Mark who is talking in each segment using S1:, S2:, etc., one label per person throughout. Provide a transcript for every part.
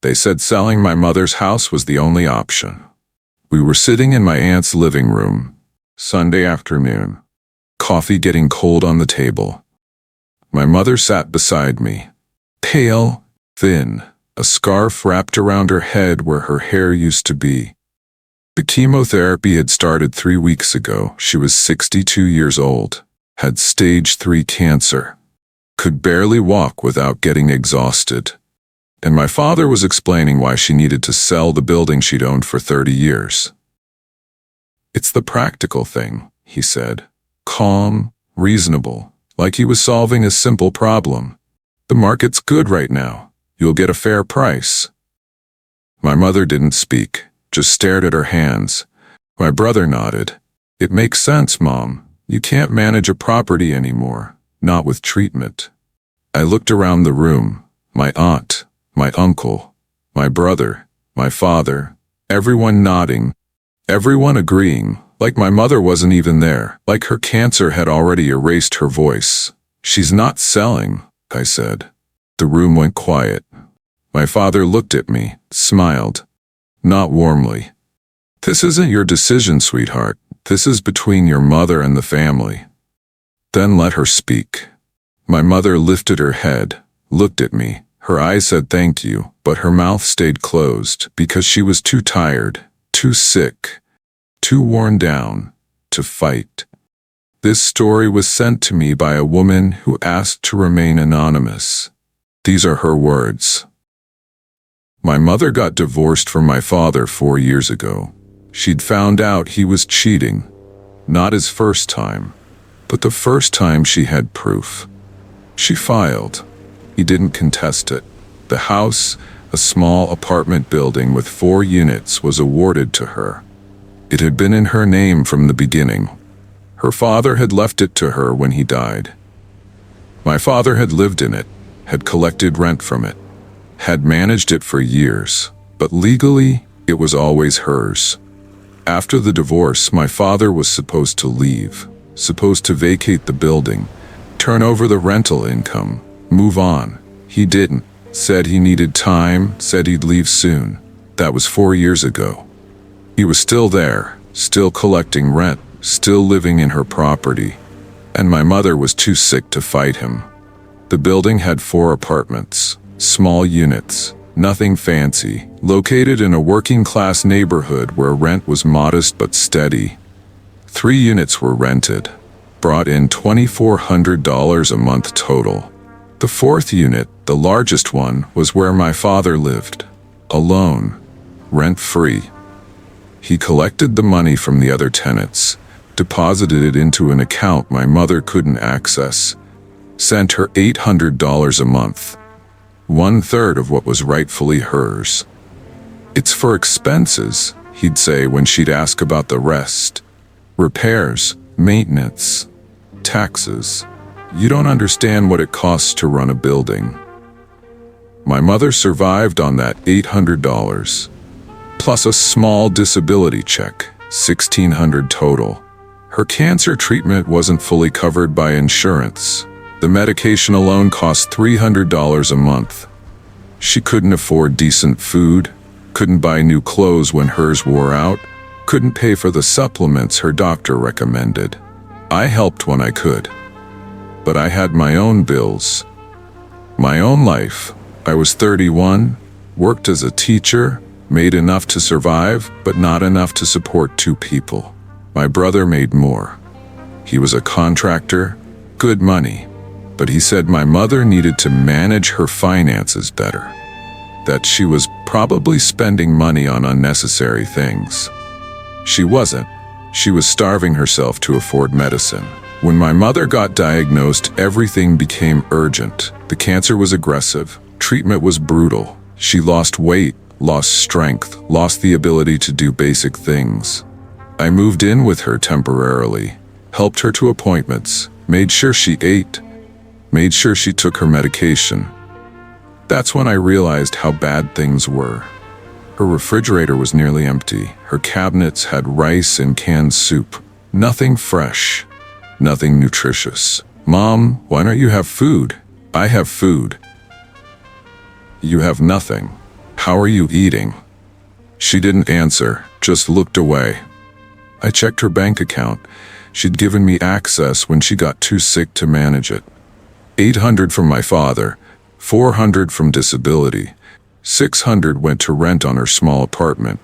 S1: They said selling my mother's house was the only option. We were sitting in my aunt's living room, Sunday afternoon, coffee getting cold on the table. My mother sat beside me, pale, thin, a scarf wrapped around her head where her hair used to be. The chemotherapy had started 3 weeks ago. She was 62 years old, had stage 3 cancer, could barely walk without getting exhausted. And my father was explaining why she needed to sell the building she'd owned for 30 years. "It's the practical thing," he said, calm, reasonable, like he was solving a simple problem. "The market's good right now. You'll get a fair price." My mother didn't speak, just stared at her hands. My brother nodded. "It makes sense, Mom. You can't manage a property anymore, not with treatment." I looked around the room. My aunt, my uncle, my brother, my father, everyone nodding, everyone agreeing, like my mother wasn't even there, like her cancer had already erased her voice. "She's not selling," I said. The room went quiet. My father looked at me, smiled. Not warmly. "This isn't your decision, sweetheart. This is between your mother and the family." Then let her speak. My mother lifted her head, looked at me. Her eyes said thank you, but her mouth stayed closed because she was too tired, too sick, too worn down to fight. This story was sent to me by a woman who asked to remain anonymous. These are her words. "My mother got divorced from my father 4 years ago. She'd found out he was cheating. Not his first time, but the first time she had proof. She filed. He didn't contest it. The house, a small apartment building with 4 units, was awarded to her. It had been in her name from the beginning. Her father had left it to her when he died. My father had lived in it, had collected rent from it, had managed it for years, but legally, it was always hers. After the divorce, my father was supposed to leave, supposed to vacate the building, turn over the rental income, move on. He didn't. Said he needed time, said he'd leave soon. That was 4 years ago. He was still there, still collecting rent, still living in her property, and my mother was too sick to fight him. The building had 4 apartments, small units, nothing fancy, located in a working-class neighborhood where rent was modest but steady. 3 units were rented, brought in $2,400 a month total. The 4th unit, the largest one, was where my father lived, alone, rent-free. He collected the money from the other tenants, deposited it into an account my mother couldn't access, sent her $800 a month, 1/3 of what was rightfully hers. "It's for expenses," he'd say when she'd ask about the rest. "Repairs, maintenance, taxes. You don't understand what it costs to run a building." My mother survived on that $800, plus a small disability check, $1,600 total. Her cancer treatment wasn't fully covered by insurance. The medication alone cost $300 a month. She couldn't afford decent food, couldn't buy new clothes when hers wore out, couldn't pay for the supplements her doctor recommended. I helped when I could. But I had my own bills, my own life. I was 31, worked as a teacher, made enough to survive, but not enough to support 2 people. My brother made more. He was a contractor, good money, but he said my mother needed to manage her finances better, that she was probably spending money on unnecessary things. She wasn't. She was starving herself to afford medicine. When my mother got diagnosed, everything became urgent. The cancer was aggressive. Treatment was brutal. She lost weight, lost strength, lost the ability to do basic things. I moved in with her temporarily, helped her to appointments, made sure she ate, made sure she took her medication. That's when I realized how bad things were. Her refrigerator was nearly empty. Her cabinets had rice and canned soup. Nothing fresh. Nothing nutritious. "Mom, why don't you have food?" "I have food." "You have nothing." How are you eating? She didn't answer, just looked away. I checked her bank account. She'd given me access when she got too sick to manage it. 800 from my father, 400 from disability, 600 went to rent on her small apartment,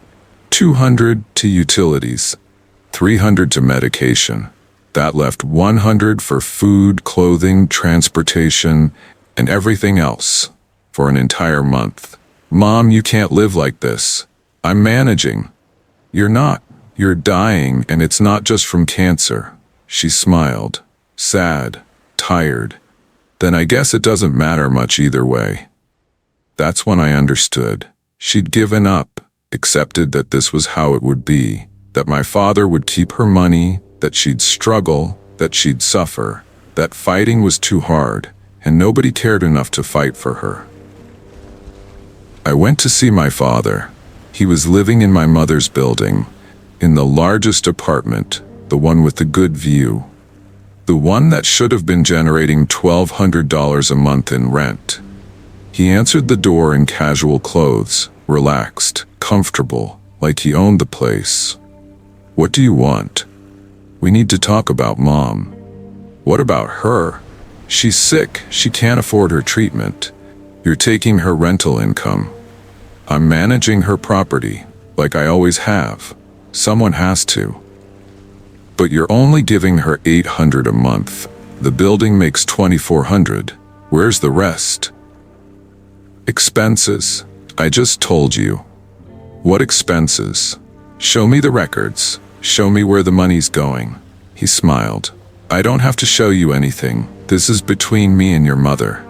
S1: 200 to utilities, 300 to medication. That left 100 for food, clothing, transportation, and everything else for an entire month. Mom, you can't live like this. I'm managing. You're not. You're dying, and it's not just from cancer. She smiled, sad, tired. Then I guess it doesn't matter much either way. That's when I understood. She'd given up, accepted that this was how it would be, that my father would keep her money, that she'd struggle, that she'd suffer, that fighting was too hard, and nobody cared enough to fight for her. I went to see my father. He was living in my mother's building, in the largest apartment, the one with the good view. The one that should have been generating $1,200 a month in rent. He answered the door in casual clothes, relaxed, comfortable, like he owned the place. What do you want? We need to talk about Mom. What about her? She's sick, she can't afford her treatment. You're taking her rental income. I'm managing her property, like I always have. Someone has to. But you're only giving her $800 a month. The building makes $2,400. Where's the rest? Expenses. I just told you. What expenses? Show me the records. Show me where the money's going. He smiled. I don't have to show you anything. This is between me and your mother.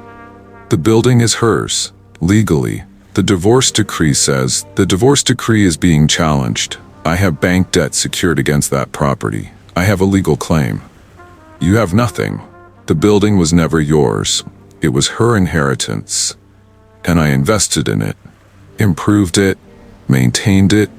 S1: The building is hers, legally. The divorce decree says the divorce decree is being challenged. I have bank debt secured against that property. I have a legal claim. You have nothing. The building was never yours. It was her inheritance. And I invested in it, improved it, maintained it.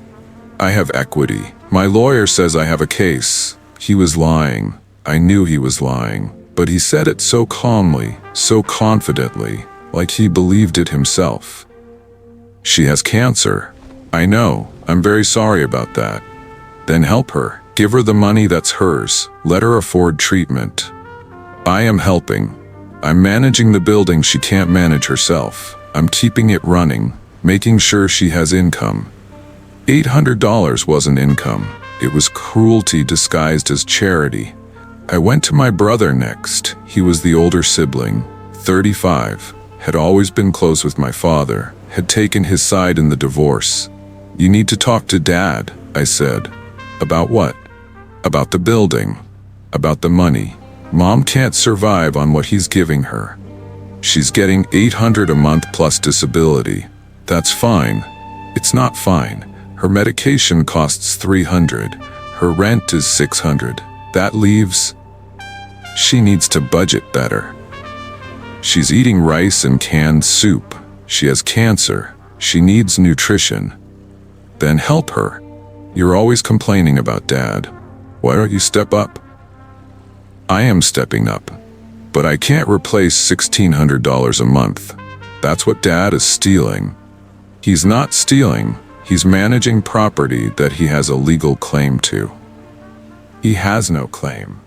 S1: I have equity. My lawyer says I have a case. He was lying. I knew he was lying, but he said it so calmly, so confidently, like he believed it himself. She has cancer. I know. I'm very sorry about that. Then help her. Give her the money that's hers. Let her afford treatment. I am helping. I'm managing the building she can't manage herself. I'm keeping it running, making sure she has income. $800 wasn't income. It was cruelty disguised as charity. I went to my brother next. He was the older sibling, 35, had always been close with my father, had taken his side in the divorce. You need to talk to Dad, I said. About what? About the building. About the money. Mom can't survive on what he's giving her. She's getting $800 a month plus disability. That's fine. It's not fine. Her medication costs $300. Her rent is $600. That leaves... She needs to budget better. She's eating rice and canned soup. She has cancer. She needs nutrition. Then help her. You're always complaining about Dad. Why don't you step up? I am stepping up. But I can't replace $1,600 a month. That's what Dad is stealing. He's not stealing. He's managing property that he has a legal claim to. He has no claim.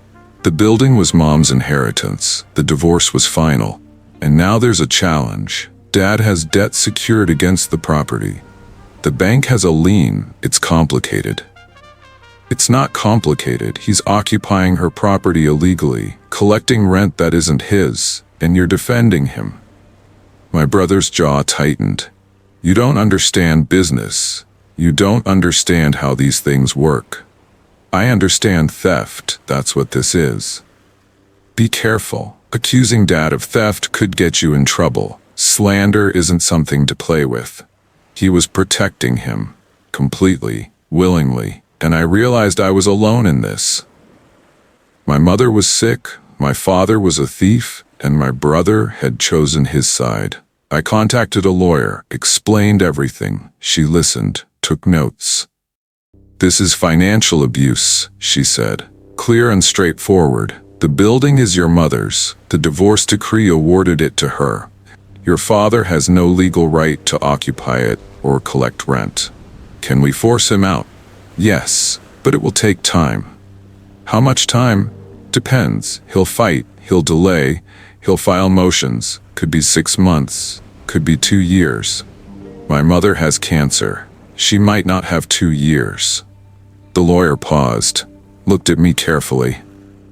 S1: The building was Mom's inheritance. The divorce was final. And now there's a challenge. Dad has debt secured against the property. The bank has a lien. It's complicated. It's not complicated. He's occupying her property illegally, collecting rent that isn't his, and you're defending him. My brother's jaw tightened. You don't understand business. You don't understand how these things work. I understand theft. That's what this is. Be careful. Accusing Dad of theft could get you in trouble. Slander isn't something to play with. He was protecting him, completely, willingly, and I realized I was alone in this. My mother was sick, my father was a thief, and my brother had chosen his side. I contacted a lawyer, explained everything. She listened, took notes. This is financial abuse, she said. Clear and straightforward. The building is your mother's. The divorce decree awarded it to her. Your father has no legal right to occupy it, or collect rent. Can we force him out? Yes, but it will take time. How much time? Depends. He'll fight, he'll delay, he'll file motions. Could be 6 months, could be 2 years. My mother has cancer. She might not have 2 years. The lawyer paused, looked at me carefully.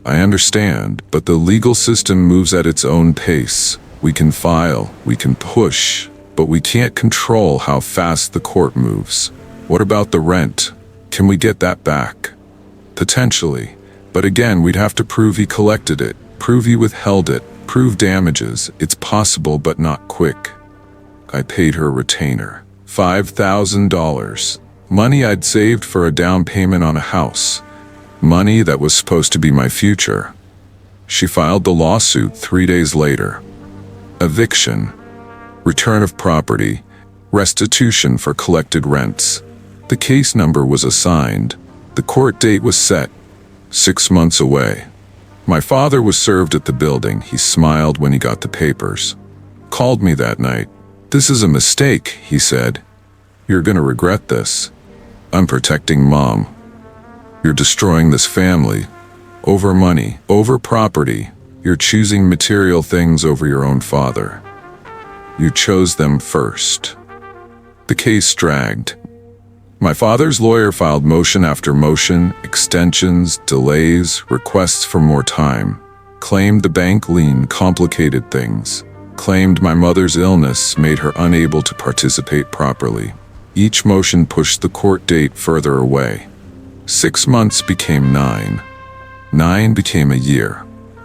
S1: I understand, but the legal system moves at its own pace. We can file, we can push, but we can't control how fast the court moves. What about the rent? Can we get that back? Potentially, but again, we'd have to prove he collected it, prove he withheld it, prove damages. It's possible, but not quick. I paid her retainer, $5,000. Money I'd saved for a down payment on a house. Money that was supposed to be my future. She filed the lawsuit 3 days later. Eviction, return of property, restitution for collected rents. The case number was assigned. The court date was set. 6 months away. My father was served at the building. He smiled when he got the papers. Called me that night. "This is a mistake," he said. "You're gonna regret this. I'm protecting Mom. You're destroying this family. Over money, over property. You're choosing material things over your own father. You chose them first." The case dragged. My father's lawyer filed motion after motion, extensions, delays, requests for more time. Claimed the bank lien complicated things. Claimed my mother's illness made her unable to participate properly. Each motion pushed the court date further away. 6 months became 9. 9 became a year.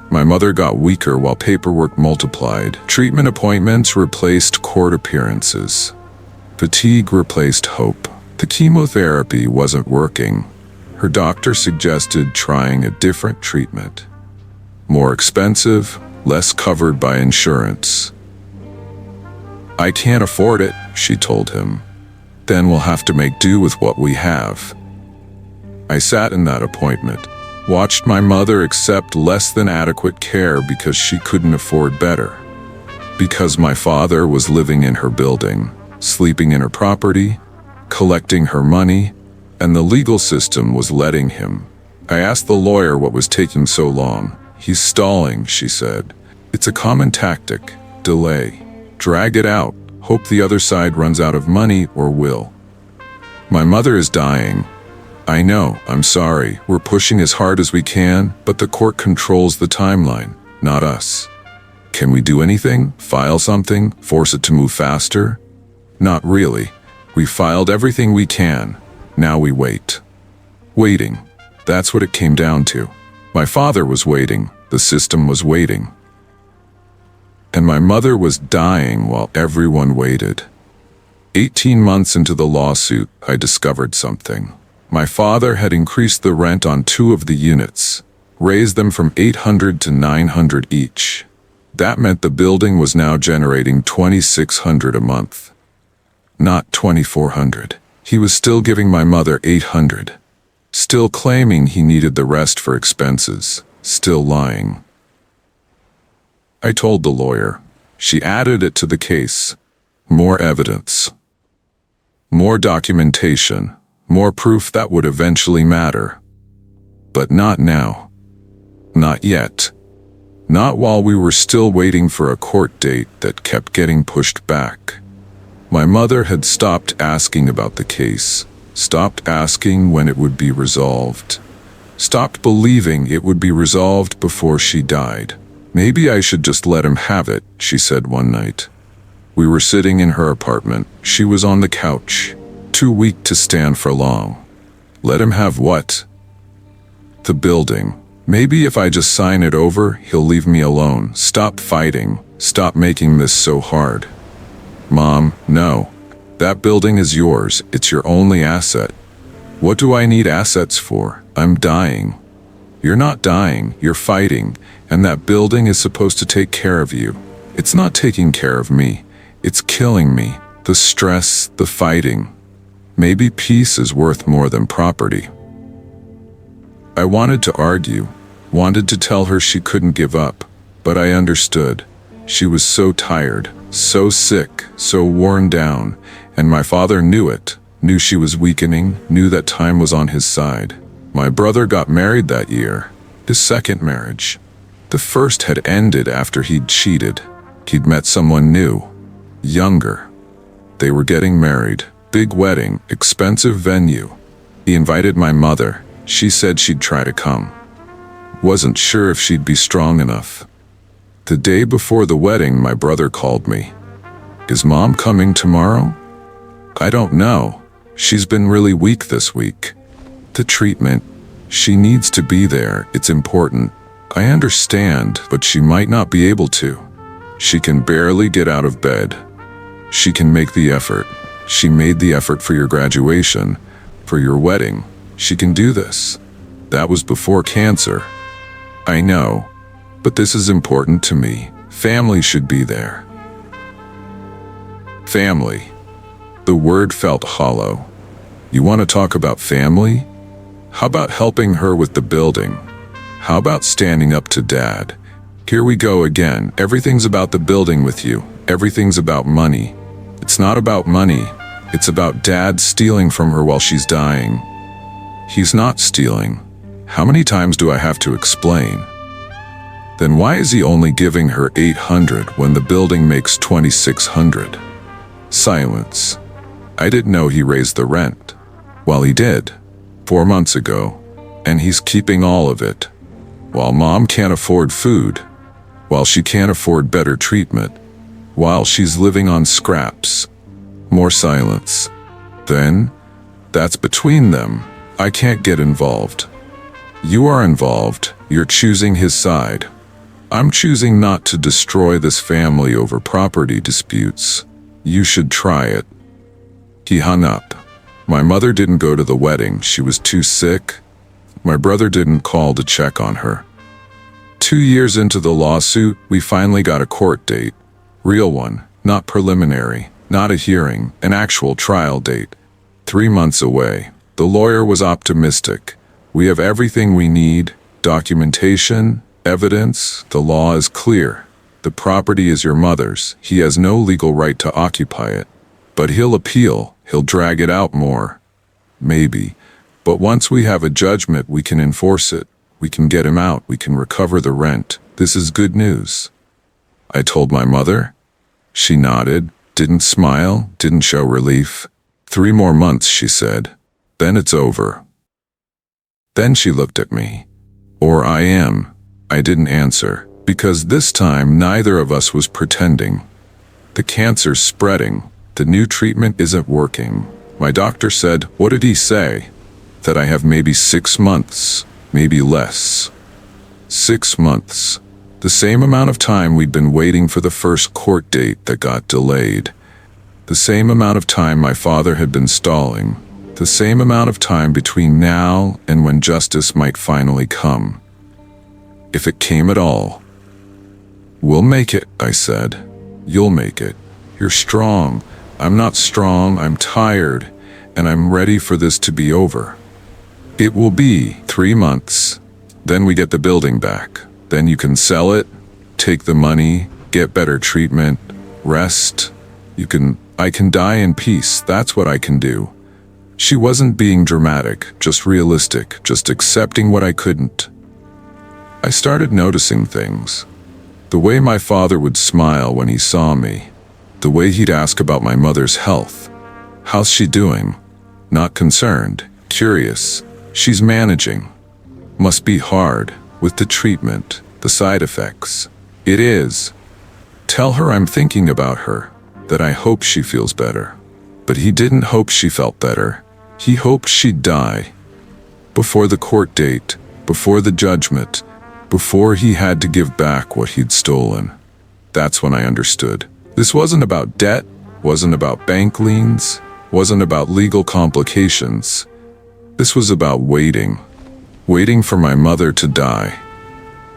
S1: My mother got weaker while paperwork multiplied. Treatment appointments replaced court appearances. Fatigue replaced hope. The chemotherapy wasn't working. Her doctor suggested trying a different treatment. More expensive, less covered by insurance. "I can't afford it," she told him. "Then we'll have to make do with what we have." I sat in that appointment, watched my mother accept less than adequate care because she couldn't afford better. Because my father was living in her building, sleeping in her property, collecting her money, and the legal system was letting him. I asked the lawyer what was taking so long. "He's stalling," she said. "It's a common tactic. Delay. Drag it out. Hope the other side runs out of money or will." My mother is dying. I know, I'm sorry. We're pushing as hard as we can, but the court controls the timeline, not us. Can we do anything? File something? Force it to move faster? Not really. We filed everything we can. Now we wait. Waiting. That's what it came down to. My father was waiting. The system was waiting. And my mother was dying while everyone waited. 18 months into the lawsuit, I discovered something. My father had increased the rent on 2 of the units, raised them from $800 to $900 each. That meant the building was now generating $2,600 a month. Not $2,400. He was still giving my mother $800. Still claiming he needed the rest for expenses. Still lying. I told the lawyer. She added it to the case. More evidence. More documentation. More proof that would eventually matter. But not now. Not yet. Not while we were still waiting for a court date that kept getting pushed back. My mother had stopped asking about the case, stopped asking when it would be resolved, stopped believing it would be resolved before she died. "Maybe I should just let him have it," she said one night. We were sitting in her apartment. She was on the couch, too weak to stand for long. "Let him have what?" "The building. Maybe if I just sign it over, he'll leave me alone. Stop fighting. Stop making this so hard." "Mom, no. That building is yours. It's your only asset." "What do I need assets for? I'm dying." "You're not dying. You're fighting. And that building is supposed to take care of you. It's not taking care of me. It's killing me. The stress, the fighting. Maybe peace is worth more than property." I wanted to argue, wanted to tell her she couldn't give up, but I understood. She was so tired, so sick, so worn down, And my father knew it, knew she was weakening, knew that time was on his side. My brother got married that year, his second marriage. The first had ended after he'd cheated. He'd met someone new, younger. They were getting married, big wedding, expensive venue. He invited my mother. She said she'd try to come. Wasn't sure if she'd be strong enough. The day before the wedding, my brother called me. "Is Mom coming tomorrow?" "I don't know. She's been really weak this week. The treatment. She needs to be there, it's important." "I understand, but she might not be able to. She can barely get out of bed. She can make the effort. She made the effort for your graduation, for your wedding. She can do this." That was before cancer. "I know, but this is important to me. Family should be there." Family. The word felt hollow. You want to talk about family? How about helping her with the building? How about standing up to Dad? Here we go again. Everything's about the building with you. Everything's about money. It's not about money. It's about Dad stealing from her while she's dying. He's not stealing. How many times do I have to explain? Then why is he only giving her $800 when the building makes $2,600? Silence. I didn't know he raised the rent. Well, he did, 4 months ago, and he's keeping all of it. While Mom can't afford food, while she can't afford better treatment, while she's living on scraps. More silence. Then, that's between them. I can't get involved. You are involved. You're choosing his side. I'm choosing not to destroy this family over property disputes. You should try it. He hung up. My mother didn't go to the wedding. She was too sick. My brother didn't call to check on her. 2 years into the lawsuit, we finally got a court date. Real one, not preliminary, not a hearing, an actual trial date. 3 months away. The lawyer was optimistic. We have everything we need, documentation, evidence, the law is clear. The property is your mother's. He has no legal right to occupy it. But he'll appeal, he'll drag it out more. Maybe. But once we have a judgment, we can enforce it. We can get him out, we can recover the rent. This is good news. I told my mother. She nodded, didn't smile, didn't show relief. 3 more months, she said. Then it's over. Then she looked at me. Or I am. I didn't answer, because this time neither of us was pretending. The cancer's spreading. The new treatment isn't working. My doctor said, what did he say? That I have maybe 6 months, maybe less. 6 months. The same amount of time we'd been waiting for the first court date that got delayed. The same amount of time my father had been stalling. The same amount of time between now and when justice might finally come. If it came at all. We'll make it, I said. You'll make it. You're strong. I'm not strong, I'm tired, and I'm ready for this to be over. It will be 3 months. Then we get the building back. Then you can sell it, take the money, get better treatment, rest. I can die in peace, that's what I can do. She wasn't being dramatic, just realistic, just accepting what I couldn't. I started noticing things. The way my father would smile when he saw me. The way he'd ask about my mother's health. How's she doing? Not concerned, curious. She's managing. Must be hard, with the treatment, the side effects. It is. Tell her I'm thinking about her, that I hope she feels better. But he didn't hope she felt better. He hoped she'd die. Before the court date, before the judgment, before he had to give back what he'd stolen. That's when I understood. This wasn't about debt, wasn't about bank liens, wasn't about legal complications. This was about waiting. Waiting for my mother to die.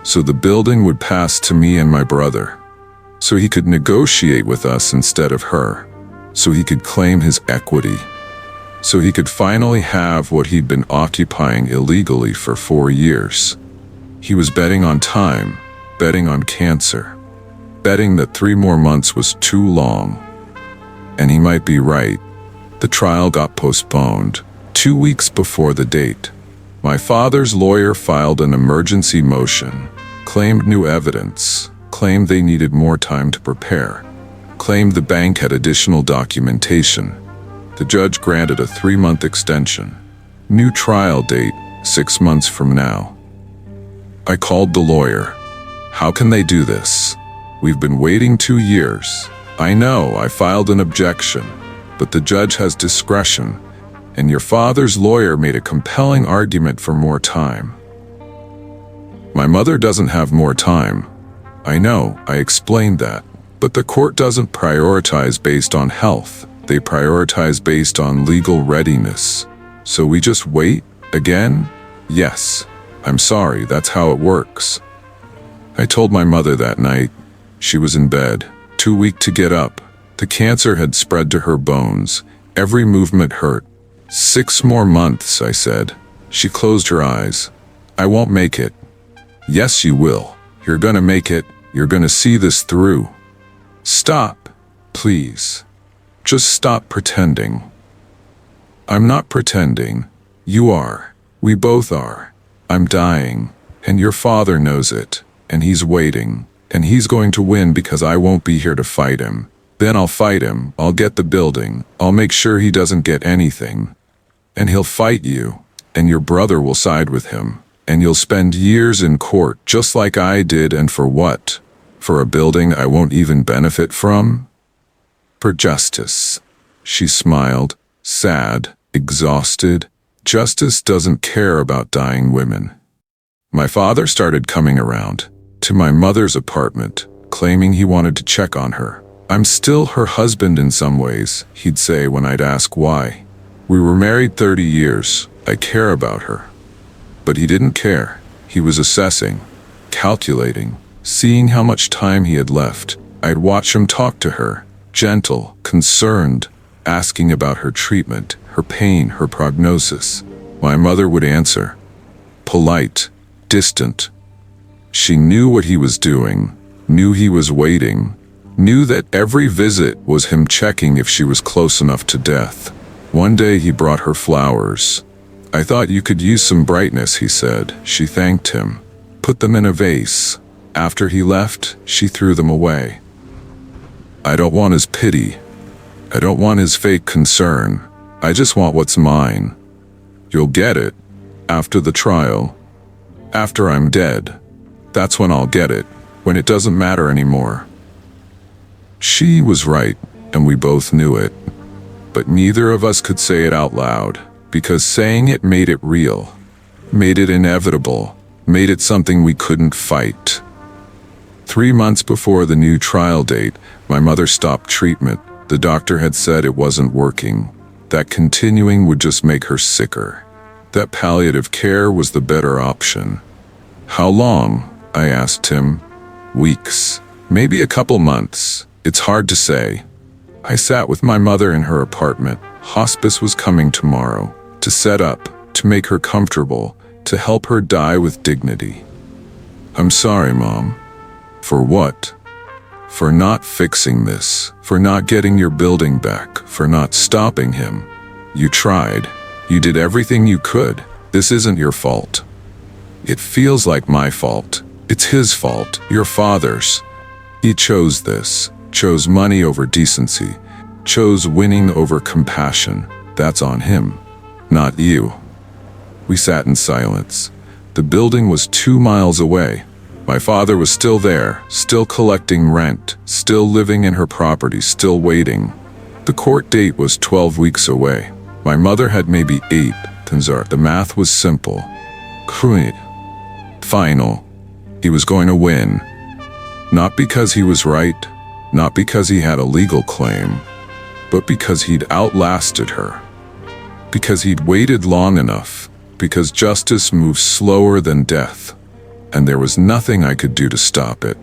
S1: So the building would pass to me and my brother. So he could negotiate with us instead of her. So he could claim his equity. So he could finally have what he'd been occupying illegally for 4 years. He was betting on time, betting on cancer. Betting that 3 more months was too long. And he might be right. The trial got postponed 2 weeks before the date. My father's lawyer filed an emergency motion, claimed new evidence, claimed they needed more time to prepare, claimed the bank had additional documentation. The judge granted a 3-month extension. New trial date, 6 months from now. I called the lawyer. How can they do this? We've been waiting 2 years. I know, I filed an objection, but the judge has discretion, and your father's lawyer made a compelling argument for more time. My mother doesn't have more time. I know, I explained that, but the court doesn't prioritize based on health. They prioritize based on legal readiness. So we just wait? Again? Yes. I'm sorry, that's how it works. I told my mother that night. She was in bed, too weak to get up. The cancer had spread to her bones. Every movement hurt. 6 more months, I said. She closed her eyes. I won't make it. Yes, you will. You're gonna make it. You're gonna see this through. Stop, please. Just stop pretending. I'm not pretending. You are. We both are. I'm dying, and your father knows it, and he's waiting, and he's going to win because I won't be here to fight him. Then I'll fight him, I'll get the building, I'll make sure he doesn't get anything. And he'll fight you, and your brother will side with him, and you'll spend years in court just like I did, and for what? For a building I won't even benefit from? For justice. She smiled, sad, exhausted. Justice doesn't care about dying women. My father started coming around to my mother's apartment, claiming he wanted to check on her. I'm still her husband in some ways, he'd say when I'd ask why. We were married 30 years. I care about her. But he didn't care. He was assessing, calculating, seeing how much time he had left. I'd watch him talk to her, gentle, concerned, asking about her treatment, her pain, her prognosis. My mother would answer, polite, distant. She knew what he was doing, knew he was waiting, knew that every visit was him checking if she was close enough to death. One day he brought her flowers. I thought you could use some brightness, he said. She thanked him, put them in a vase. After he left, she threw them away. I don't want his pity. I don't want his fake concern. I just want what's mine. You'll get it. After the trial. After I'm dead. That's when I'll get it. When it doesn't matter anymore. She was right, and we both knew it. But neither of us could say it out loud, because saying it made it real, made it inevitable, made it something we couldn't fight. 3 months before the new trial date, my mother stopped treatment. The doctor had said it wasn't working, that continuing would just make her sicker, that palliative care was the better option. How long? I asked him. Weeks, maybe a couple months. It's hard to say. I sat with my mother in her apartment. Hospice was coming tomorrow, to set up, to make her comfortable, to help her die with dignity. I'm sorry, Mom. For what? For not fixing this, for not getting your building back, for not stopping him. You tried. You did everything you could. This isn't your fault. It feels like my fault. It's his fault, your father's. He chose this, chose money over decency, chose winning over compassion. That's on him, not you. We sat in silence. The building was 2 miles away. My father was still there, still collecting rent, still living in her property, still waiting. The court date was 12 weeks away. My mother had maybe 8. The math was simple. Final. He was going to win. Not because he was right, not because he had a legal claim, but because he'd outlasted her. Because he'd waited long enough. Because justice moves slower than death. And there was nothing I could do to stop it.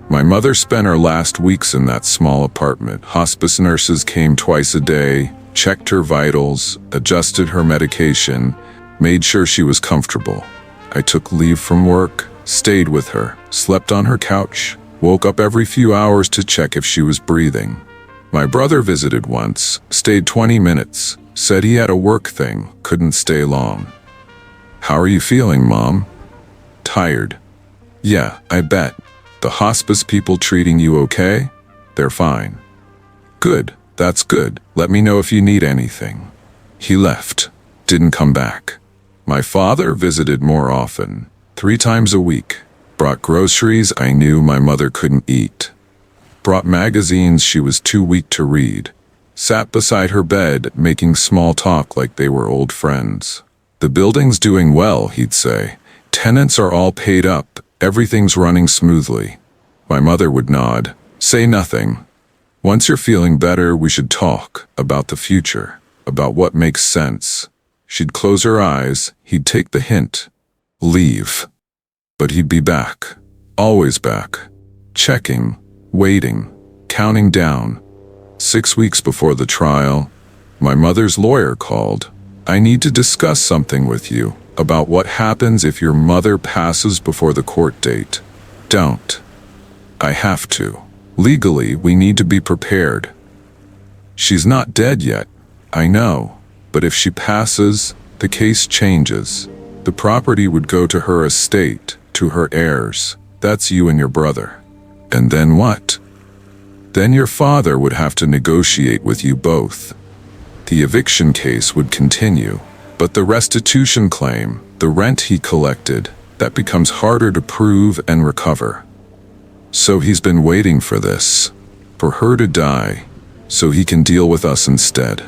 S1: My mother spent her last weeks in that small apartment. Hospice nurses came twice a day, checked her vitals, adjusted her medication, made sure she was comfortable. I took leave from work, stayed with her, slept on her couch, woke up every few hours to check if she was breathing. My brother visited once, stayed 20 minutes, said he had a work thing, couldn't stay long. How are you feeling, Mom? Tired. Yeah, I bet. The hospice people treating you okay? They're fine. Good, that's good. Let me know if you need anything. He left, didn't come back. My father visited more often, 3 times a week. Brought groceries I knew my mother couldn't eat. Brought magazines she was too weak to read. Sat beside her bed, making small talk like they were old friends. The building's doing well, he'd say. Tenants are all paid up, everything's running smoothly. My mother would nod, say nothing. Once you're feeling better, we should talk about the future, about what makes sense. She'd close her eyes, he'd take the hint. Leave. But he'd be back, always back. Checking, waiting, counting down. 6 weeks before the trial, my mother's lawyer called. I need to discuss something with you about what happens if your mother passes before the court date. Don't. I have to. Legally, we need to be prepared. She's not dead yet, I know, but if she passes, the case changes. The property would go to her estate, to her heirs. That's you and your brother. And then what? Then your father would have to negotiate with you both. The eviction case would continue, but the restitution claim, the rent he collected, that becomes harder to prove and recover. So he's been waiting for this, for her to die, so he can deal with us instead.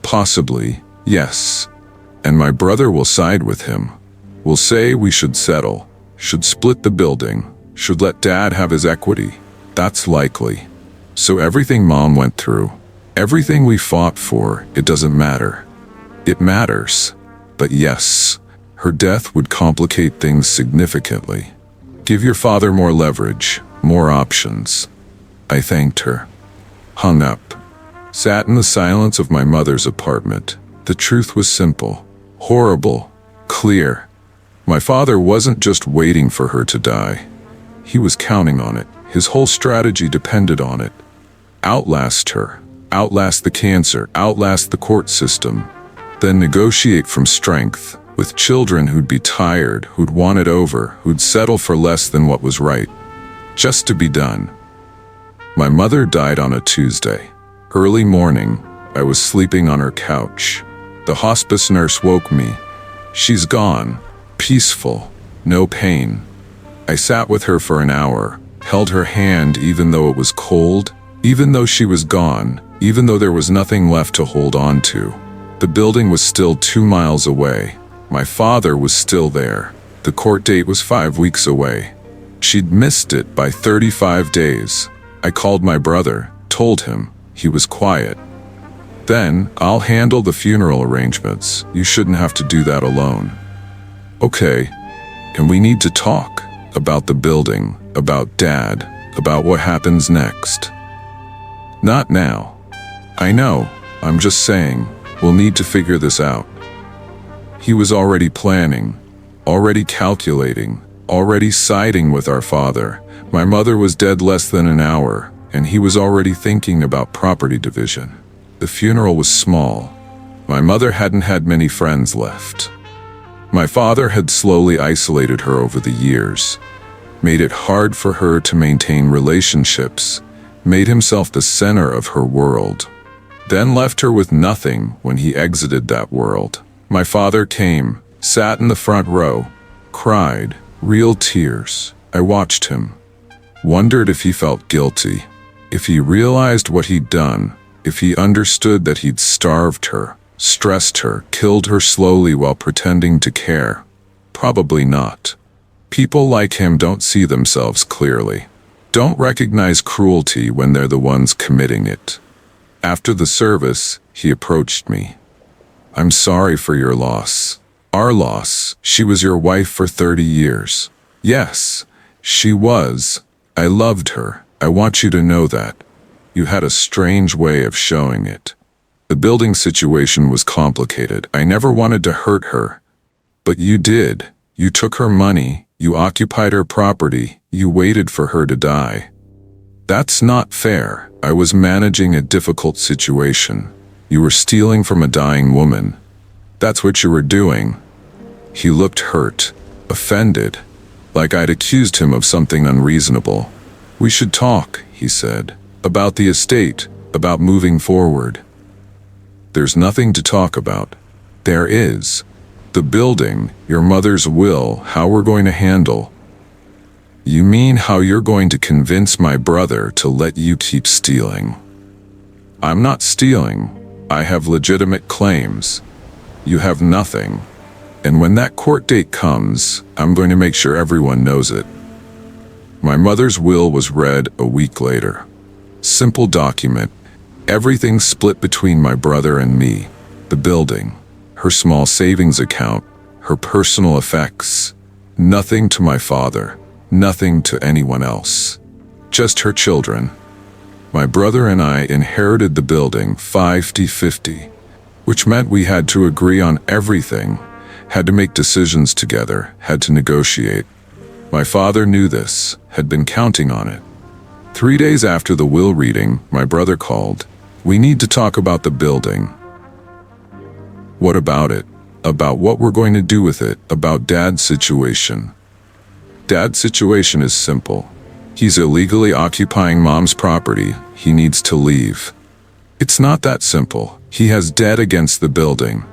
S1: Possibly, yes. And my brother will side with him. Will say we should settle, should split the building, should let Dad have his equity. That's likely. So everything Mom went through, everything we fought for, it doesn't matter. It matters. But yes, her death would complicate things significantly. Give your father more leverage, more options. I thanked her. Hung up. Sat in the silence of my mother's apartment. The truth was simple, horrible, clear. My father wasn't just waiting for her to die. He was counting on it. His whole strategy depended on it. Outlast her. Outlast the cancer. Outlast the court system. Then negotiate from strength, with children who'd be tired, who'd want it over, who'd settle for less than what was right. Just to be done. My mother died on a Tuesday. Early morning, I was sleeping on her couch. The hospice nurse woke me. She's gone. Peaceful. No pain. I sat with her for an hour, held her hand even though it was cold, even though she was gone, even though there was nothing left to hold on to. The building was still 2 miles away. My father was still there. The court date was 5 weeks away. She'd missed it by 35 days. I called my brother, told him. He was quiet. Then, I'll handle the funeral arrangements. You shouldn't have to do that alone. Okay, and we need to talk about the building, about Dad, about what happens next. Not now. I know, I'm just saying, we'll need to figure this out. He was already planning, already calculating, already siding with our father. My mother was dead less than an hour, and he was already thinking about property division. The funeral was small. My mother hadn't had many friends left. My father had slowly isolated her over the years, made it hard for her to maintain relationships, made himself the center of her world, then left her with nothing when he exited that world. My father came, sat in the front row, cried, real tears. I watched him, wondered if he felt guilty, if he realized what he'd done, if he understood that he'd starved her, stressed her, killed her slowly while pretending to care. Probably not. People like him don't see themselves clearly, don't recognize cruelty when they're the ones committing it. After the service, he approached me. I'm sorry for your loss. Our loss. She was your wife for 30 years. Yes, she was. I loved her. I want you to know that. You had a strange way of showing it. The building situation was complicated. I never wanted to hurt her. But you did. You took her money. You occupied her property. You waited for her to die. That's not fair. I was managing a difficult situation. You were stealing from a dying woman. That's what you were doing." He looked hurt, offended, like I'd accused him of something unreasonable. "We should talk," he said, "about the estate, about moving forward." "There's nothing to talk about." "There is. The building, your mother's will, how we're going to handle." "You mean how you're going to convince my brother to let you keep stealing?" "I'm not stealing. I have legitimate claims. You have nothing. And when that court date comes, I'm going to make sure everyone knows it." My mother's will was read a week later. Simple document. Everything split between my brother and me. The building, her small savings account, her personal effects. Nothing to my father, nothing to anyone else. Just her children. My brother and I inherited the building 50-50, which meant we had to agree on everything, had to make decisions together, had to negotiate. My father knew this, had been counting on it. 3 days after the will reading, my brother called. "We need to talk about the building." "What about it?" "About what we're going to do with it, about Dad's situation." "Dad's situation is simple. He's illegally occupying Mom's property. He needs to leave." "It's not that simple. He has debt against the building.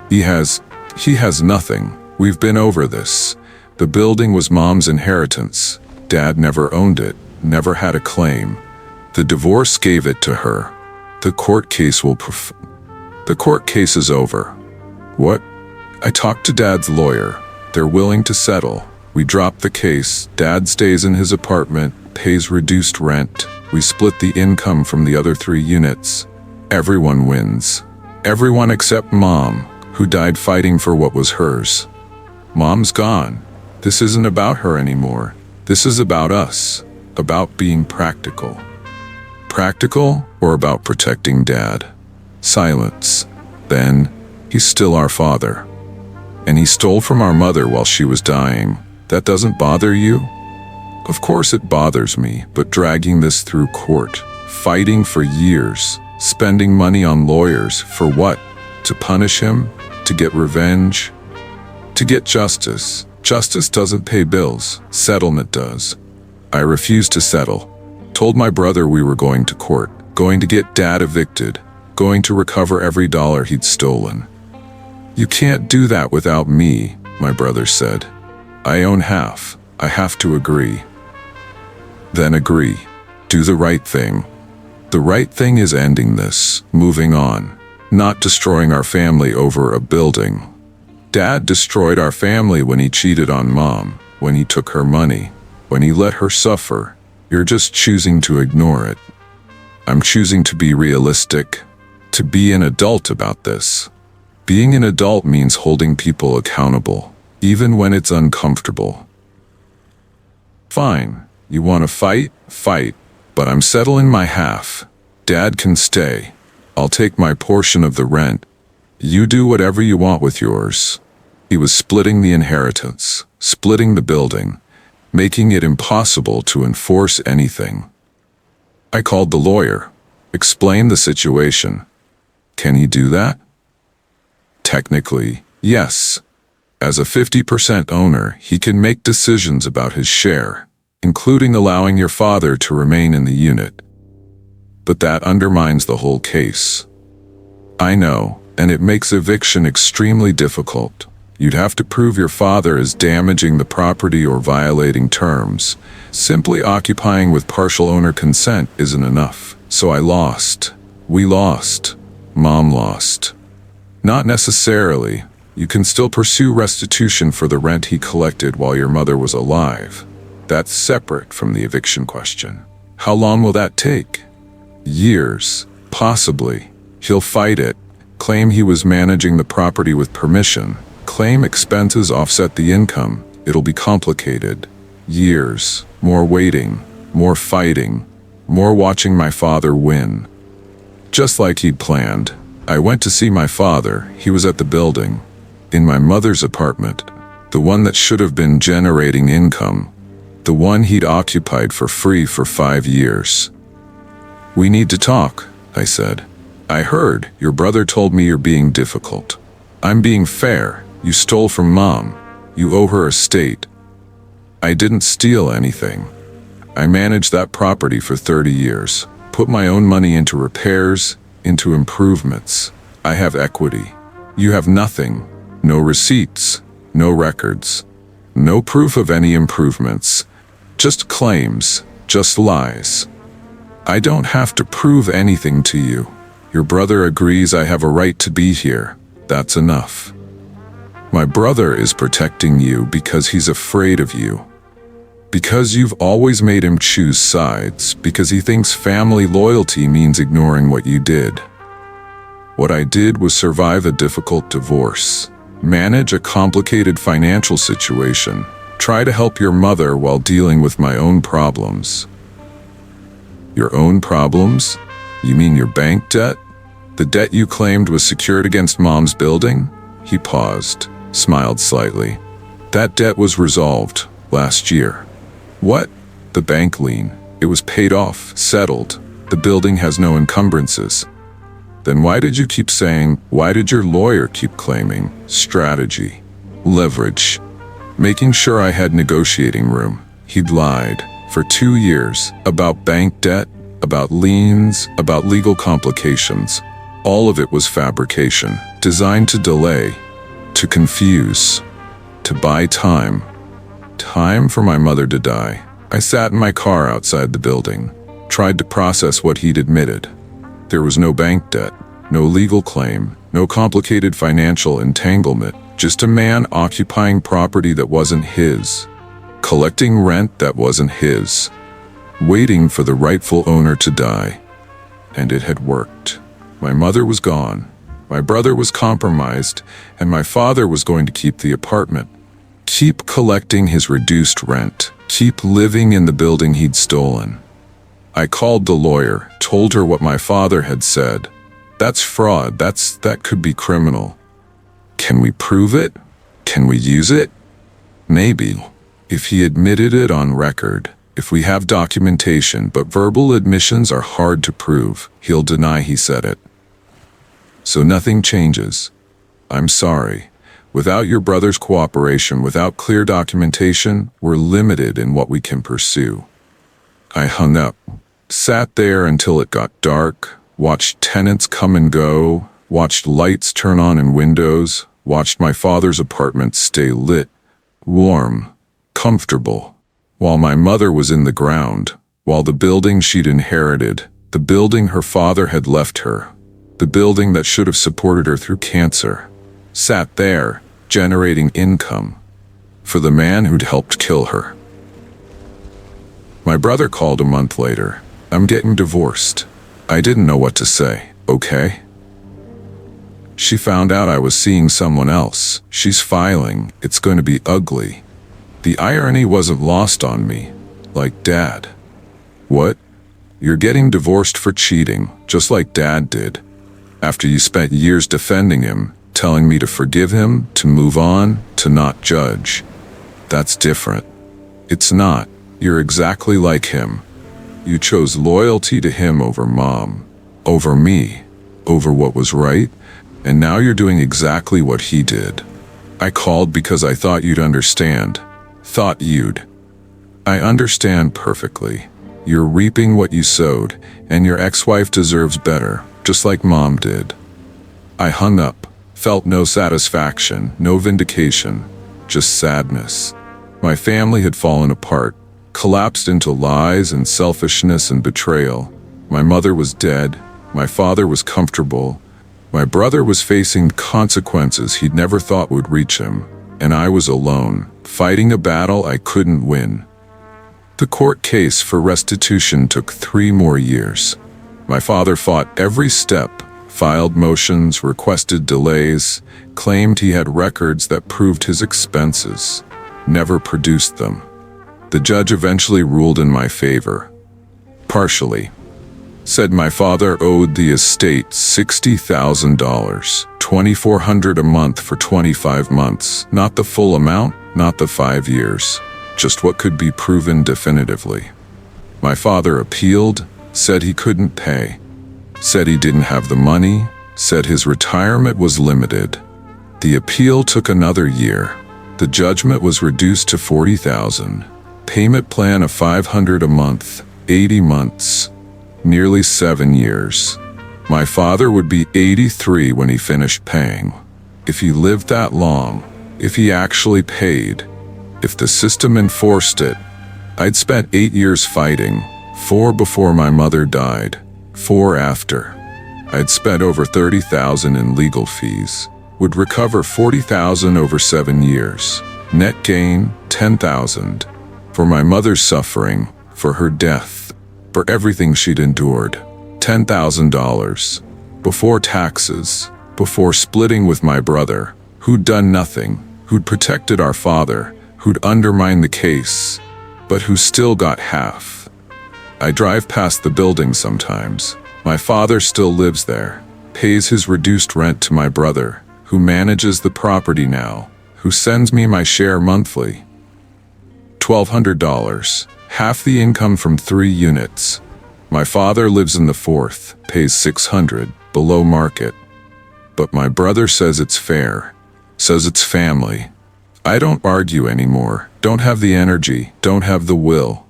S1: He has nothing. We've been over this. The building was Mom's inheritance. Dad never owned it, never had a claim. The divorce gave it to her. The court case is over." "What?" "I talked to Dad's lawyer. They're willing to settle. We drop the case. Dad stays in his apartment, pays reduced rent. We split the income from the other 3 units. Everyone wins. Everyone except Mom, who died fighting for what was hers. Mom's gone. This isn't about her anymore. This is about us, about being practical." "Practical or about protecting Dad?" Silence. Then, "He's still our father. And he stole from our mother while she was dying. That doesn't bother you?" "Of course it bothers me, but dragging this through court, fighting for years, spending money on lawyers, for what? To punish him? To get revenge? To get justice? Justice doesn't pay bills, settlement does." I refused to settle. Told my brother we were going to court, going to get Dad evicted, going to recover every dollar he'd stolen. "You can't do that without me," my brother said. "I own half. I have to agree." "Then agree. Do the right thing. The right thing is ending this, moving on, not destroying our family over a building. Dad destroyed our family when he cheated on Mom, when he took her money, when he let her suffer. You're just choosing to ignore it. I'm choosing to be realistic, to be an adult about this. Being an adult means holding people accountable, even when it's uncomfortable." "Fine. You want to fight? Fight. But I'm settling my half. Dad can stay. I'll take my portion of the rent. You do whatever you want with yours." He was splitting the inheritance, splitting the building, making it impossible to enforce anything. I called the lawyer, explained the situation. Can he do that? Technically, yes. As a 50% owner, he can make decisions about his share, including allowing your father to remain in the unit. But that undermines the whole case. I know, and it makes eviction extremely difficult. You'd have to prove your father is damaging the property or violating terms. Simply occupying with partial owner consent isn't enough. So I lost. We lost. Mom lost. Not necessarily. You can still pursue restitution for the rent he collected while your mother was alive. That's separate from the eviction question. How long will that take? Years, possibly. He'll fight it, claim he was managing the property with permission, claim expenses offset the income. It'll be complicated. Years, more waiting, more fighting, more watching my father win. Just like he'd planned, I went to see my father. He was at the building, in my mother's apartment, the one that should have been generating income, the one he'd occupied for free for 5 years. We need to talk, I said. I heard your brother told me you're being difficult. I'm being fair. You stole from Mom. You owe her estate. I didn't steal anything. I managed that property for 30 years, put my own money into repairs, into improvements. I have equity. You have nothing. No receipts, no records, no proof of any improvements. Just claims, just lies. I don't have to prove anything to you. Your brother agrees I have a right to be here. That's enough. My brother is protecting you because he's afraid of you. Because you've always made him choose sides, because he thinks family loyalty means ignoring what you did. What I did was survive a difficult divorce, manage a complicated financial situation, try to help your mother while dealing with my own problems. Your own problems? You mean your bank debt? The debt you claimed was secured against Mom's building? He paused, smiled slightly. That debt was resolved last year. What? The bank lien. It was paid off, settled. The building has no encumbrances. Then why did you keep saying, why did your lawyer keep claiming strategy, leverage, making sure I had negotiating room? He'd lied for 2 years about bank debt, about liens, about legal complications. All of it was fabrication, designed to delay, to confuse, to buy time. Time for my mother to die. I sat in my car outside the building, tried to process what he'd admitted. There was no bank debt, no legal claim, no complicated financial entanglement, just a man occupying property that wasn't his, collecting rent that wasn't his, waiting for the rightful owner to die. And it had worked. My mother was gone, my brother was compromised, and my father was going to keep the apartment. Keep collecting his reduced rent, keep living in the building he'd stolen. I called the lawyer, told her what my father had said. That's fraud, that could be criminal. Can we prove it? Can we use it? Maybe. If he admitted it on record, if we have documentation, but verbal admissions are hard to prove, he'll deny he said it. So nothing changes. I'm sorry. Without your brother's cooperation, without clear documentation, we're limited in what we can pursue. I hung up, sat there until it got dark, watched tenants come and go, watched lights turn on in windows, watched my father's apartment stay lit, warm, comfortable, while my mother was in the ground, while the building she'd inherited, the building her father had left her, the building that should have supported her through cancer, sat there, generating income for the man who'd helped kill her. My brother called a month later. I'm getting divorced. I didn't know what to say. Okay? She found out I was seeing someone else. She's filing. It's going to be ugly. The irony wasn't lost on me. Like Dad. What? You're getting divorced for cheating, just like Dad did. After you spent years defending him, telling me to forgive him, to move on, to not judge. That's different. It's not. You're exactly like him. You chose loyalty to him over Mom, over me, over what was right, and now you're doing exactly what he did. I called because I thought you'd understand. Thought you'd. I understand perfectly. You're reaping what you sowed, and your ex-wife deserves better, just like Mom did. I hung up. Felt no satisfaction, no vindication, just sadness. My family had fallen apart, collapsed into lies and selfishness and betrayal. My mother was dead, my father was comfortable, my brother was facing consequences he'd never thought would reach him, and I was alone, fighting a battle I couldn't win. The court case for restitution took 3 more years. My father fought every step, filed motions, requested delays, claimed he had records that proved his expenses, never produced them. The judge eventually ruled in my favor. Partially. Said my father owed the estate $60,000, $2,400 a month for 25 months. Not the full amount, not the 5 years. Just what could be proven definitively. My father appealed, said he couldn't pay, said he didn't have the money, said his retirement was limited. The appeal took another year. The judgment was reduced to $40,000. Payment plan of $500 a month, 80 months, nearly 7 years. My father would be 83 when he finished paying. If he lived that long, if he actually paid, if the system enforced it, I'd spent 8 years fighting, 4 before my mother died, 4 after. I'd spent over $30,000 in legal fees, would recover $40,000 over 7 years. Net gain, $10,000. For my mother's suffering, for her death, for everything she'd endured. $10,000. Before taxes, before splitting with my brother, who'd done nothing, who'd protected our father, who'd undermined the case, but who still got half. I drive past the building sometimes. My father still lives there, pays his reduced rent to my brother, who manages the property now, who sends me my share monthly. $1,200, half the income from 3 units. My father lives in the 4th, pays $600, below market. But my brother says it's fair, says it's family. I don't argue anymore, don't have the energy, don't have the will.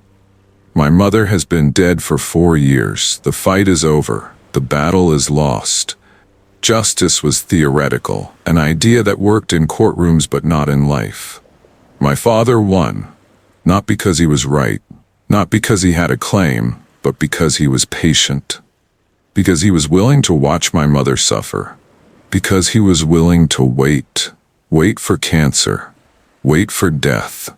S1: My mother has been dead for 4 years. The fight is over. The battle is lost. Justice was theoretical, an idea that worked in courtrooms but not in life. My father won, not because he was right, not because he had a claim, but because he was patient. Because he was willing to watch my mother suffer. Because he was willing to wait. Wait for cancer. Wait for death.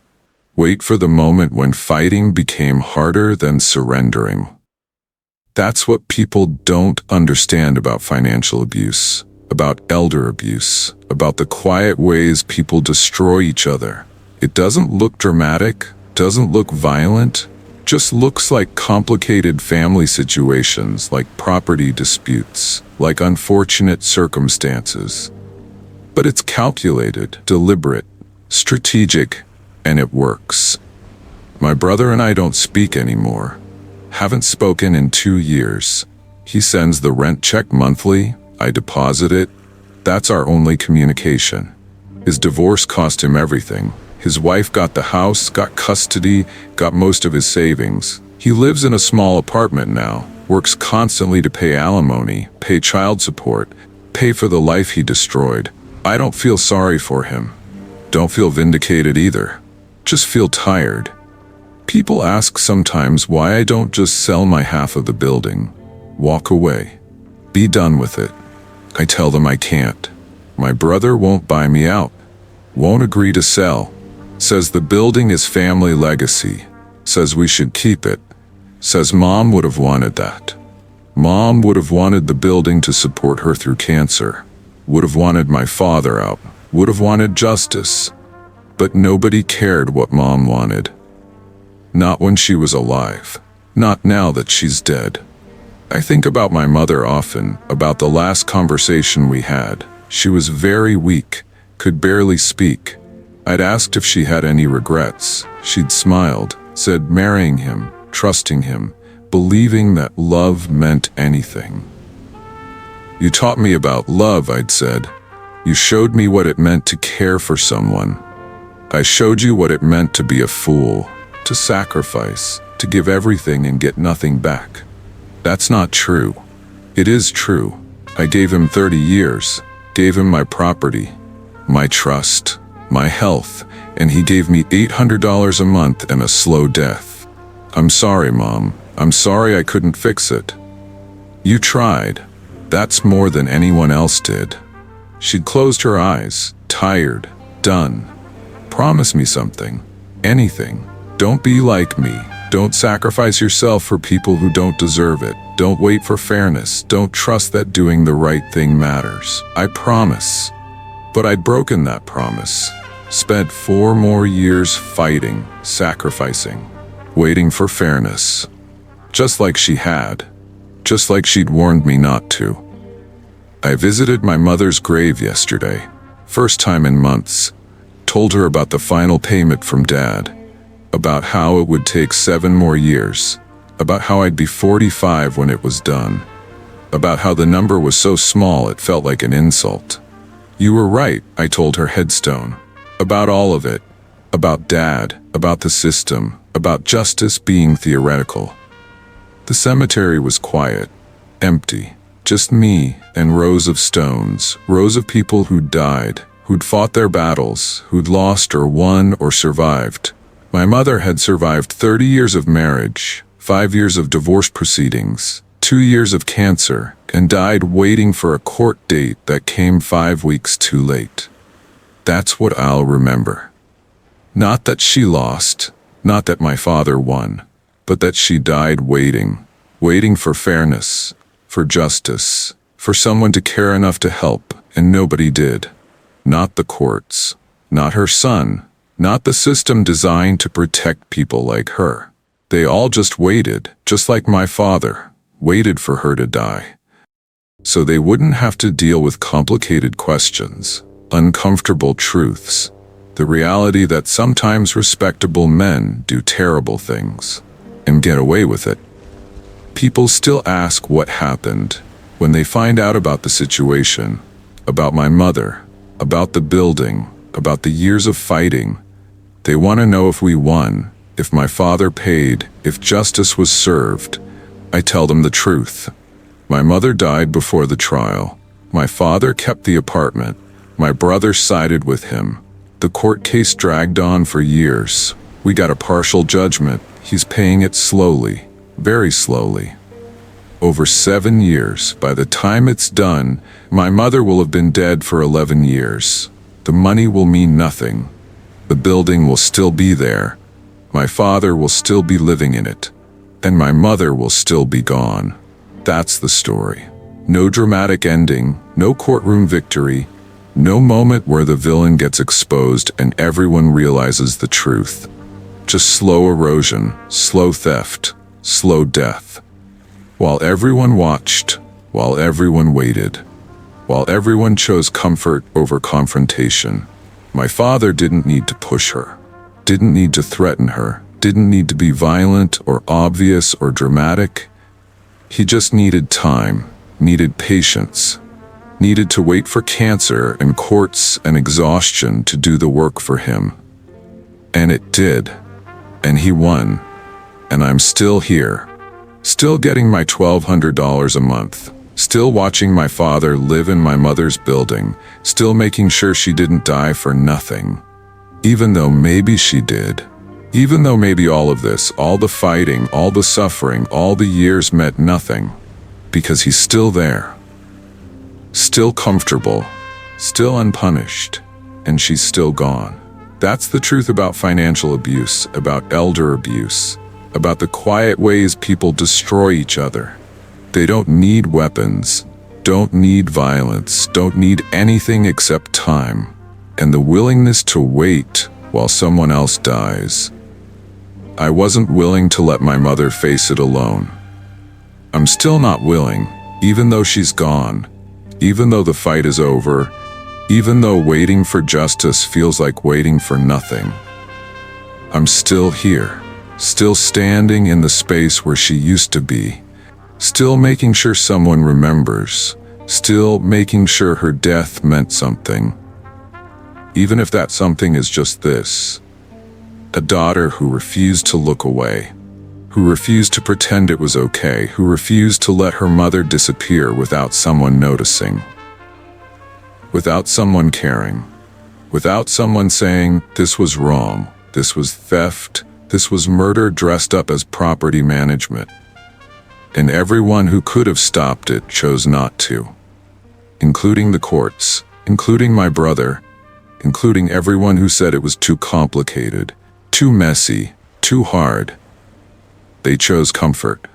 S1: Wait for the moment when fighting became harder than surrendering. That's what people don't understand about financial abuse, about elder abuse, about the quiet ways people destroy each other. It doesn't look dramatic, doesn't look violent, just looks like complicated family situations, like property disputes, like unfortunate circumstances. But it's calculated, deliberate, strategic, and it works. My brother and I don't speak anymore. Haven't spoken in 2 years. He sends the rent check monthly, I deposit it. That's our only communication. His divorce cost him everything. His wife got the house, got custody, got most of his savings. He lives in a small apartment now, works constantly to pay alimony, pay child support, pay for the life he destroyed. I don't feel sorry for him. Don't feel vindicated either. Just feel tired. People ask sometimes why I don't just sell my half of the building, walk away, be done with it. I tell them I can't. My brother won't buy me out, won't agree to sell, says the building is family legacy, says we should keep it, says Mom would have wanted that. Mom would have wanted the building to support her through cancer, would have wanted my father out, would have wanted justice. But nobody cared what Mom wanted. Not when she was alive. Not now that she's dead. I think about my mother often, about the last conversation we had. She was very weak, could barely speak. I'd asked if she had any regrets. She'd smiled, said marrying him, trusting him, believing that love meant anything. You taught me about love, I'd said. You showed me what it meant to care for someone. I showed you what it meant to be a fool, to sacrifice, to give everything and get nothing back. That's not true. It is true. I gave him 30 years, gave him my property, my trust, my health, and he gave me $800 a month and a slow death. I'm sorry, Mom. I'm sorry I couldn't fix it. You tried. That's more than anyone else did. She'd closed her eyes, tired, done. Promise me something. Anything. Don't be like me. Don't sacrifice yourself for people who don't deserve it. Don't wait for fairness. Don't trust that doing the right thing matters. I promise. But I'd broken that promise. Spent 4 more years fighting, sacrificing, waiting for fairness. Just like she had. Just like she'd warned me not to. I visited my mother's grave yesterday. First time in months. Told her about the final payment from Dad. About how it would take 7 more years. about how I'd be 45 when it was done, about how the number was so small it felt like an insult. You were right, I told her headstone. About all of it. About Dad, about the system, about justice being theoretical. The cemetery was quiet, empty, just me and rows of stones, rows of people who'd died, who'd fought their battles, who'd lost or won or survived. My mother had survived 30 years of marriage, 5 years of divorce proceedings, 2 years of cancer, and died waiting for a court date that came 5 weeks too late. That's what I'll remember. Not that she lost, not that my father won, but that she died waiting, waiting for fairness, for justice, for someone to care enough to help, and nobody did. Not the courts, not her son, not the system designed to protect people like her. They all just waited, just like my father, waited for her to die. So they wouldn't have to deal with complicated questions, uncomfortable truths, the reality that sometimes respectable men do terrible things and get away with it. People still ask what happened when they find out about the situation, about my mother, about the building, about the years of fighting. They want to know if we won, if my father paid, if justice was served. I tell them the truth. My mother died before the trial. My father kept the apartment. My brother sided with him. The court case dragged on for years. We got a partial judgment. He's paying it slowly, very slowly. Over 7 years. By the time it's done, my mother will have been dead for 11 years. The money will mean nothing. The building will still be there. My father will still be living in it. And my mother will still be gone. That's the story. No dramatic ending, no courtroom victory, no moment where the villain gets exposed and everyone realizes the truth. Just slow erosion, slow theft, slow death. While everyone watched, while everyone waited, while everyone chose comfort over confrontation, my father didn't need to push her, didn't need to threaten her, didn't need to be violent or obvious or dramatic. He just needed time, needed patience, needed to wait for cancer and courts and exhaustion to do the work for him. And it did. And he won. And I'm still here. Still getting my $1,200 a month. Still watching my father live in my mother's building. Still making sure she didn't die for nothing. Even though maybe she did. Even though maybe all of this, all the fighting, all the suffering, all the years meant nothing. Because he's still there. Still comfortable. Still unpunished. And she's still gone. That's the truth about financial abuse, about elder abuse, about the quiet ways people destroy each other. They don't need weapons, don't need violence, don't need anything except time, and the willingness to wait while someone else dies. I wasn't willing to let my mother face it alone. I'm still not willing, even though she's gone, even though the fight is over, even though waiting for justice feels like waiting for nothing. I'm still here, still standing in the space where she used to be, still making sure someone remembers, still making sure her death meant something. Even if that something is just this: a daughter who refused to look away, who refused to pretend it was okay, who refused to let her mother disappear without someone noticing. Without someone caring, without someone saying, this was wrong, this was theft, this was murder dressed up as property management. And everyone who could have stopped it chose not to, including the courts, including my brother, including everyone who said it was too complicated, too messy, too hard. They chose comfort,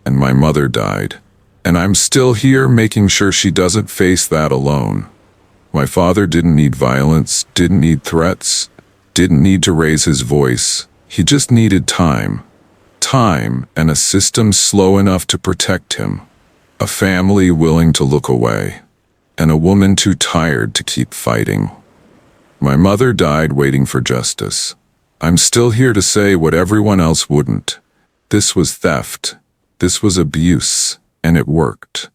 S1: and my mother died. And I'm still here making sure she doesn't face that alone. My father didn't need violence, didn't need threats, didn't need to raise his voice. He just needed time. Time and a system slow enough to protect him. A family willing to look away. And a woman too tired to keep fighting. My mother died waiting for justice. I'm still here to say what everyone else wouldn't. This was theft. This was abuse. And it worked.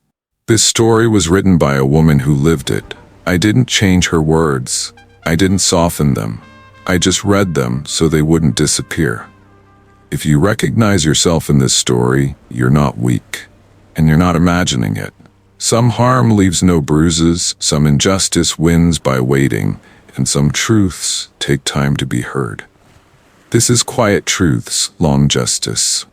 S1: This story was written by a woman who lived it. I didn't change her words. I didn't soften them. I just read them so they wouldn't disappear. If you recognize yourself in this story, you're not weak. And you're not imagining it. Some harm leaves no bruises, some injustice wins by waiting, and some truths take time to be heard. This is Quiet Truths, Long Justice.